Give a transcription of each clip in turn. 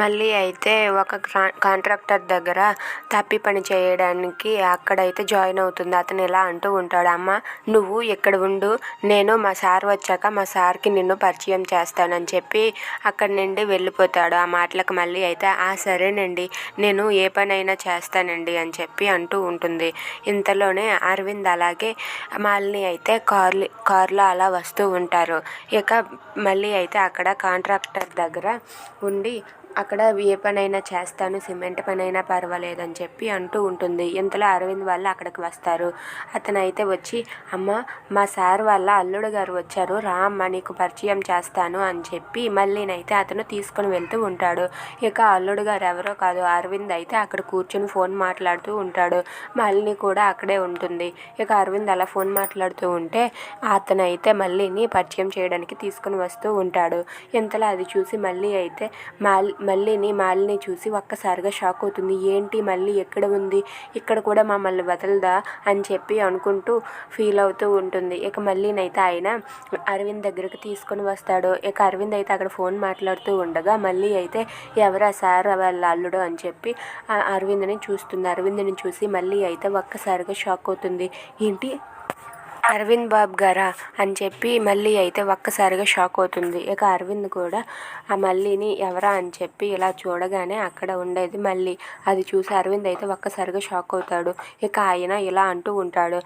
మళ్ళీ అయితే ఒక కాంట్రాక్టర్ దగ్గర తాపీ పని చేయడానికి అక్కడైతే జాయిన్ అవుతుంది. అతను ఇలా అంటూ ఉంటాడు, అమ్మ నువ్వు ఇక్కడ ఉండు, నేను మా సార్ వచ్చాక మా సార్కి నిన్ను పరిచయం చేస్తానని చెప్పి అక్కడి నుండి వెళ్ళిపోతాడు. ఆ మాటలకు మళ్ళీ అయితే సరేనండి, నేను ఏ పనైనా చేస్తానండి అని చెప్పి అంటూ ఉంటుంది. ఇంతలోనే అరవింద్ అలాగే మాలిని అయితే కారులో అలా వస్తూ ఉంటారు. ఇక మళ్ళీ అయితే అక్కడ కాంట్రాక్టర్ దగ్గర ఉండి అక్కడ ఏ పనైనా చేస్తాను, సిమెంట్ పనైనా పర్వాలేదని చెప్పి అంటూ ఉంటుంది. ఇంతలో అరవింద్ వాళ్ళు అక్కడికి వస్తారు. అతను అయితే వచ్చి, అమ్మ మా సార్ వాళ్ళ అల్లుడు గారు వచ్చారు, రా అమ్మ నీకు పరిచయం చేస్తాను అని చెప్పి మళ్ళీనైతే అతను తీసుకొని వెళ్తూ ఉంటాడు. ఇక అల్లుడు గారు ఎవరో కాదు, అరవింద్ అయితే అక్కడ కూర్చొని ఫోన్ మాట్లాడుతూ ఉంటాడు. మళ్ళీ కూడా అక్కడే ఉంటుంది. ఇక అరవింద్ అలా ఫోన్ మాట్లాడుతూ ఉంటే అతను అయితే మళ్ళీని పరిచయం చేయడానికి తీసుకొని వస్తూ ఉంటాడు. ఇంతలో అది చూసి మళ్ళీ అయితే మాలిని చూసి ఒక్కసారిగా షాక్ అవుతుంది. ఏంటి మళ్ళీ ఎక్కడ ఉంది, ఇక్కడ కూడా మమ్మల్ని వదలదా అని చెప్పి అనుకుంటూ ఫీల్ అవుతూ ఉంటుంది. ఇక మళ్ళీనైతే ఆయన అరవింద్ దగ్గరికి తీసుకొని వస్తాడు. ఇక అరవింద్ అయితే అక్కడ ఫోన్ మాట్లాడుతూ ఉండగా మళ్ళీ అయితే ఎవరా సార్ వాళ్ళ అల్లుడు అని చెప్పి అరవింద్ని చూస్తుంది. అరవింద్ని చూసి మళ్ళీ అయితే ఒక్కసారిగా షాక్ అవుతుంది. ఏంటి అరవింద్ బాబు గారా అని చెప్పి మళ్ళీ అయితే ఒక్కసారిగా షాక్ అవుతుంది. ఇక అరవింద్ కూడా ఆ మళ్ళీని ఎవరా అని చెప్పి ఇలా చూడగానే అక్కడ ఉండేది మళ్ళీ. అది చూసి అరవింద్ అయితే ఒక్కసారిగా షాక్ అవుతాడు. ఇక ఆయన ఇలా అంటూ ఉంటాడు,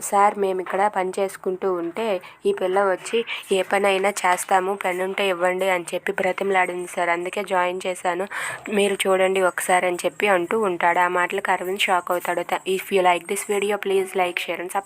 సార్ మేము ఇక్కడ పని చేసుకుంటూ ఉంటే ఈ పిల్ల వచ్చి ఏ పనైనా చేస్తాము, పని ఉంటే ఇవ్వండి అని చెప్పి బ్రతిమలాడింది సార్, అందుకే జాయిన్ చేశాను, మీరు చూడండి ఒకసారి అని చెప్పి అంటూ ఉంటాడు. ఆ మాటలకు అరవింద్ షాక్ అవుతాడు. If you like this video please like, share and subscribe.